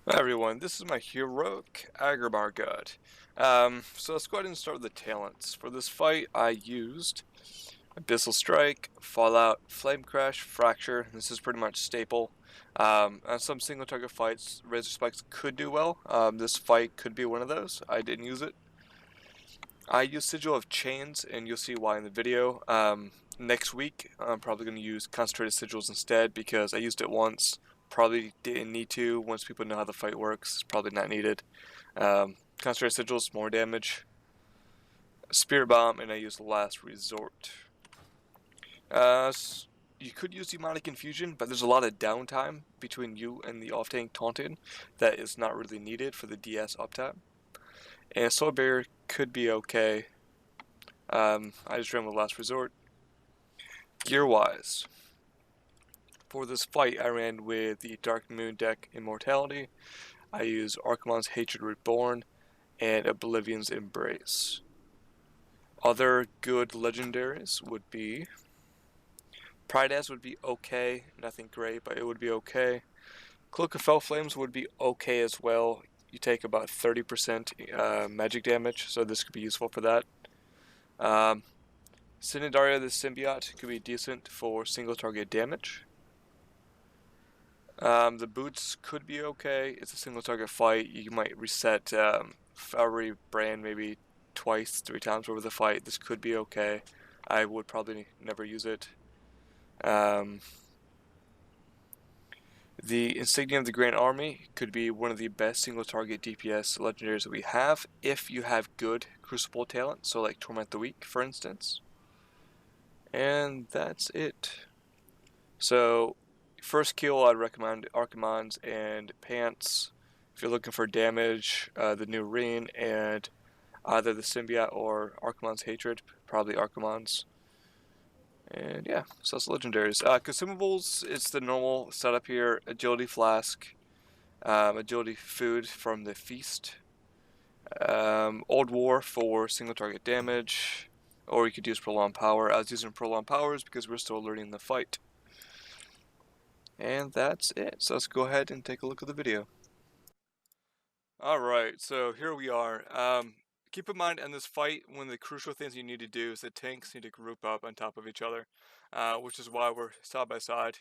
Hi everyone, this is my heroic Aggramar guide. So let's go ahead and start with the talents. For this fight, I used Abyssal Strike, Fallout, Flame Crash, Fracture. This is pretty much staple. On some single target fights, Razor Spikes could do well. This fight could be one of those. I didn't use it. I use Sigil of Chains, and you'll see why in the video. Next week, I'm probably going to use Concentrated Sigils instead because I used it once. Probably didn't need to. Once people know how the fight works, it's probably not needed. Concentrated Sigils, more damage. Spirit Bomb, and I use Last Resort. You could use Demonic Infusion, but there's a lot of downtime between you and the off-tank taunted that is not really needed for the DS uptime. And Soul Barrier could be okay. I just ran with Last Resort. Gear-wise, for this fight, I ran with the Dark Moon deck Immortality. I used Archimonde's Hatred Reborn and Oblivion's Embrace. Other good legendaries would be Prideaz would be okay, nothing great, but it would be okay. Cloak of Fell Flames would be okay as well. You take about 30% magic damage, so this could be useful for that. Synodaria the Symbiote could be decent for single target damage. The boots could be okay. It's a single target fight. You might reset Fiery Brand maybe twice, 3 times over the fight. This could be okay. I would probably never use it. The Insignia of the Grand Army could be one of the best single target DPS legendaries that we have if you have good Crucible talent, so like Torment the Weak, for instance. And that's it. So, first kill, I'd recommend Archimonde's and Pants. If you're looking for damage, the new Reen and either the Symbiote or Archimonde's Hatred, probably Archimonde's. And yeah, so that's legendaries. Consumables, it's the normal setup here. Agility Flask, Agility Food from the Feast, Old War for single target damage, or you could use Prolonged Power. I was using Prolonged Powers because we're still learning the fight. And that's it. So let's go ahead and take a look at the video. Alright, so here we are. Keep in mind in this fight, one of the crucial things you need to do is the tanks need to group up on top of each other, which is why we're side by side.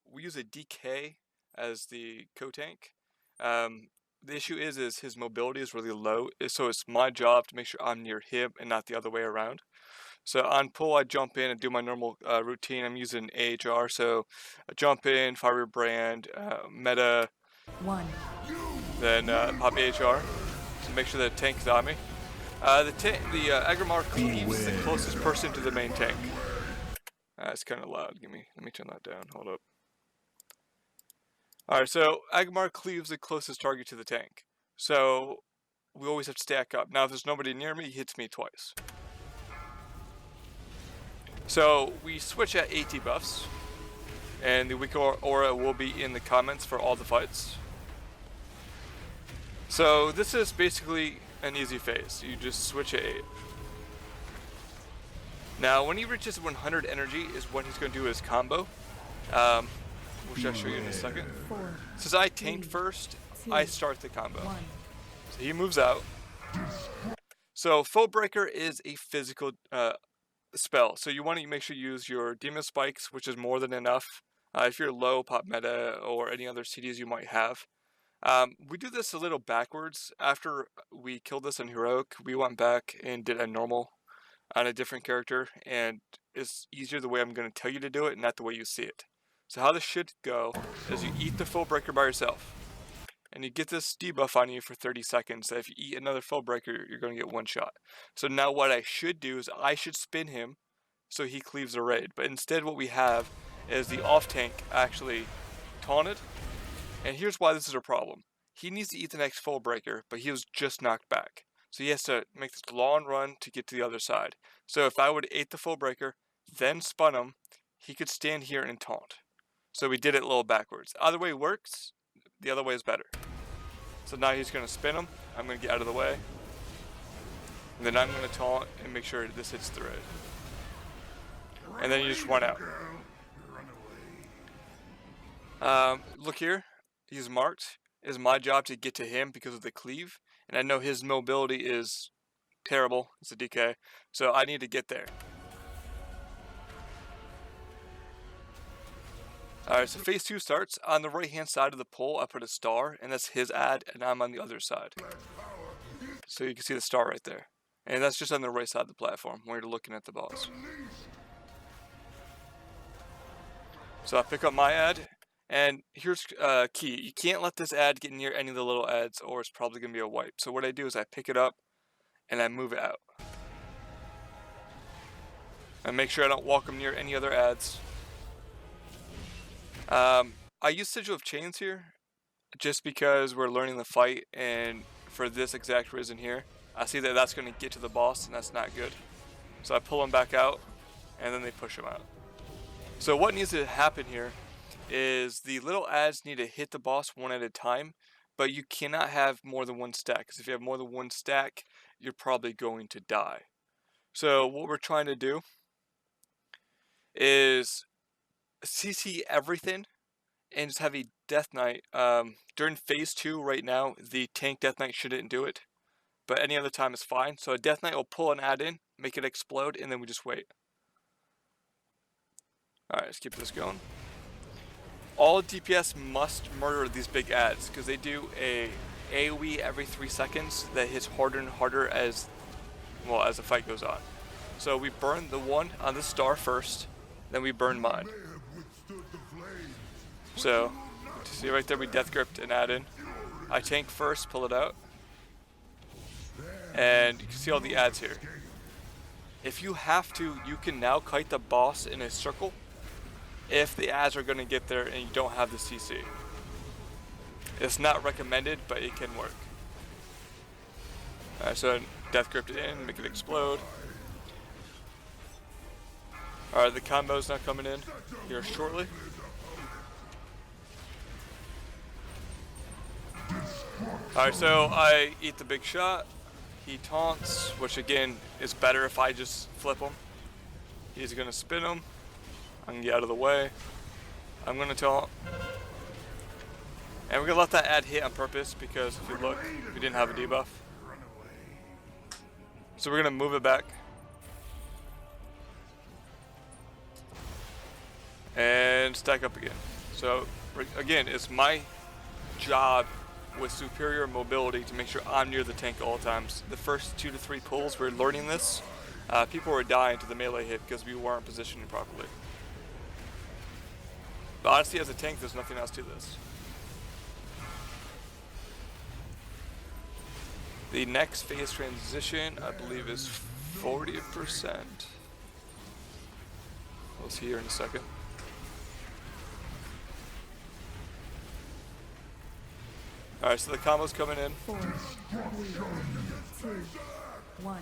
We use a DK as the co-tank. The issue is his mobility is really low, so it's my job to make sure I'm near him and not the other way around. So on pull, I jump in and do my normal routine. I'm using AHR, so I jump in, fire brand, meta, then pop AHR to make sure that the tank is on me. The Aggramar cleaves the closest person to the main tank. It's kind of loud. Let me turn that down. Hold up. Alright, so Aggramar cleaves the closest target to the tank. So we always have to stack up. Now if there's nobody near me, he hits me twice. So we switch at AT buffs, and the weak aura will be in the comments for all the fights. So this is basically an easy phase. You just switch at 8. Now when he reaches 100 energy is when he's going to do his combo, which I'll show you in a second. Since I tanked first, I start the combo. So he moves out. So Foe Breaker is a physical spell, so you want to make sure you use your Demon Spikes, which is more than enough. If you're low, pop meta or any other CDs you might have. We do this a little backwards. After we killed this in Heroic, we went back and did a normal on a different character, and it's easier the way I'm going to tell you to do it, not the way you see it. So how this should go is you eat the Foe Breaker by yourself, and you get this debuff on you for 30 seconds. So if you eat another Foe Breaker, you're going to get one shot. So now what I should do is I should spin him so he cleaves the raid. But instead what we have is the off tank actually taunted. And here's why this is a problem. He needs to eat the next Foe Breaker, but he was just knocked back. So he has to make this long run to get to the other side. So if I would have ate the Foe Breaker, then spun him, he could stand here and taunt. So we did it a little backwards. Either way works, the other way is better. So now he's going to spin him, I'm going to get out of the way. And then I'm going to taunt and make sure this hits the raid. And then you just run out. Look here. he's marked, it's my job to get to him because of the cleave, and I know his mobility is terrible. It's a DK, so I need to get there. Alright, so phase 2 starts. On the right hand side of the pole, I put a star, and that's his ad, and I'm on the other side. So you can see the star right there. And that's just on the right side of the platform, where you're looking at the boss. So I pick up my ad, and here's key. You can't let this ad get near any of the little ads, or it's probably going to be a wipe. So what I do is I pick it up, and I move it out. And make sure I don't walk them near any other ads. I use Sigil of Chains here, just because we're learning the fight, and for this exact reason here. I see that that's going to get to the boss, and that's not good. So I pull him back out, and then they push him out. So what needs to happen here is the little ads need to hit the boss one at a time, but you cannot have more than one stack, because if you have more than one stack, you're probably going to die. So what we're trying to do is CC everything and just have a Death Knight. During phase 2 right now, the tank Death Knight shouldn't do it, but any other time is fine. So a Death Knight will pull an ad in, make it explode, and then we just wait. Alright, let's keep this going. All DPS must murder these big ads, because they do a AoE every 3 seconds that hits harder and harder as the fight goes on. So we burn the one on the star first, then we burn mine. So, see right there, we death gripped an ad in. I tank first, pull it out. And you can see all the ads here. If you have to, you can now kite the boss in a circle if the ads are going to get there and you don't have the CC. It's not recommended, but it can work. Alright, so death gripped it in, make it explode. Alright, the combo's not coming in here shortly. Alright, so I eat the big shot. He taunts, which again is better if I just flip him. He's gonna spin him. I can get out of the way. I'm gonna taunt. And we're gonna let that ad hit on purpose because if you look, we didn't have a debuff. So we're gonna move it back. And stack up again. So again, it's my job with superior mobility to make sure I'm near the tank at all times. The first 2 to 3 pulls, we're learning this. People were dying to the melee hit because we weren't positioning properly. But honestly, as a tank, there's nothing else to this. The next phase transition, I believe, is 40%. We'll see here in a second. Alright, so the combo's coming in. 4, 3, 2, 1.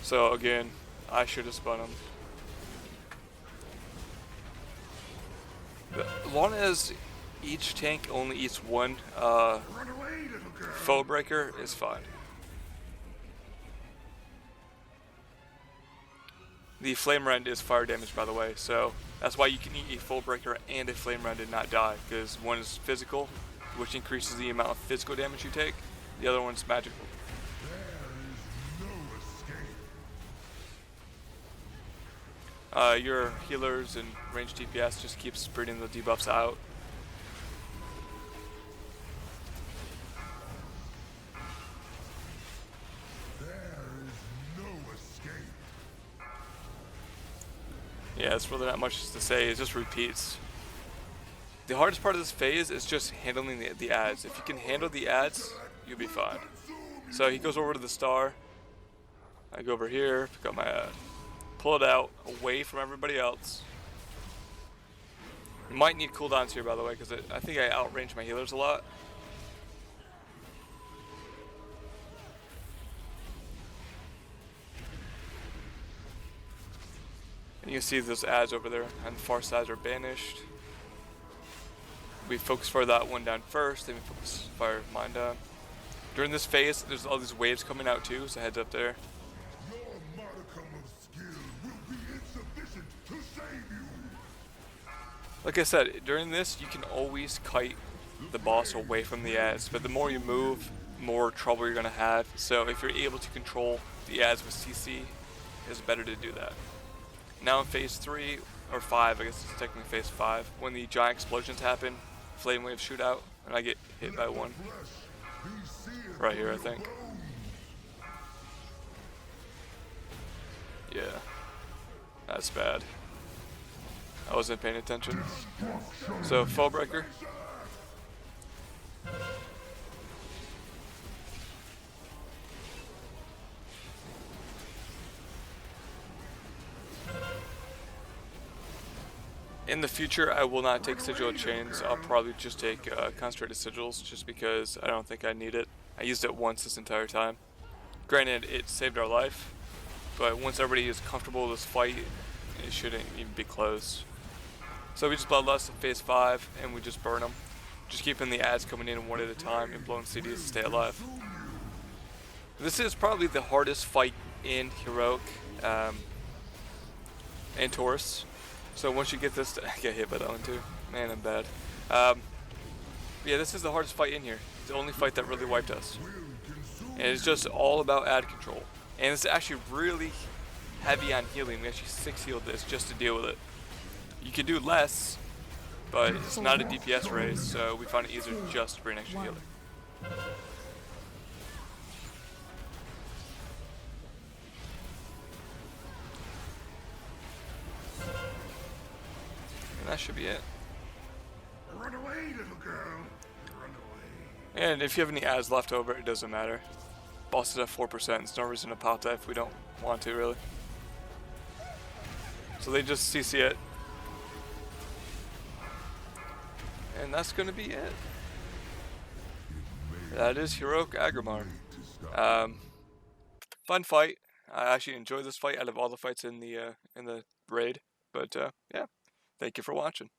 So again, I should have spun him. As long as each tank only eats one foe breaker, is fine. The flame rend is fire damage, by the way, so that's why you can eat a full breaker and a flame rend and not die, because one is physical, which increases the amount of physical damage you take. The other one's magical. Your healers and ranged DPS just keep spreading the debuffs out. Yeah, it's really not much to say, it just repeats. The hardest part of this phase is just handling the ads. If you can handle the ads, you'll be fine. So he goes over to the star. I go over here, pick up my ad. Pull it out, away from everybody else. You might need cooldowns here, by the way, because I think I outrange my healers a lot. And you can see those ads over there on the far side are banished. We focus fire that one down first, then we focus fire mine down. During this phase, there's all these waves coming out too, so heads up there. Your modicum of skill will be insufficient to save you. Like I said, during this, you can always kite the boss away from the ads, but the more you move, more trouble you're going to have. So if you're able to control the ads with CC, it's better to do that. Now in phase 3, or 5, I guess it's technically phase 5, when the giant explosions happen, flame wave shootout, and I get hit by one. Right here, I think. Yeah. That's bad. I wasn't paying attention. So, Fall Breaker. In the future, I will not take sigil chains. I'll probably just take concentrated sigils, just because I don't think I need it. I used it once this entire time. Granted, it saved our life, but once everybody is comfortable with this fight, it shouldn't even be close. So we just bloodlust in phase 5, and we just burn them. Just keeping the ads coming in one at a time and blowing CDs to stay alive. This is probably the hardest fight in Heroic and Taurus. So once you get this, I get hit by that one too. Man, I'm bad. Yeah, this is the hardest fight in here. It's the only fight that really wiped us. And it's just all about ad control. And it's actually really heavy on healing. We actually 6 healed this just to deal with it. You can do less, but it's not a DPS race, so we found it easier just to bring extra healing. And that should be it. Run away, little girl. Run away. And if you have any ads left over, it doesn't matter. Boss is at 4%. There's no reason to pop that if we don't want to, really. So they just CC it. And that's going to be it. That is Heroic Aggramar. Fun fight. I actually enjoyed this fight out of all the fights in the raid. But yeah, thank you for watching.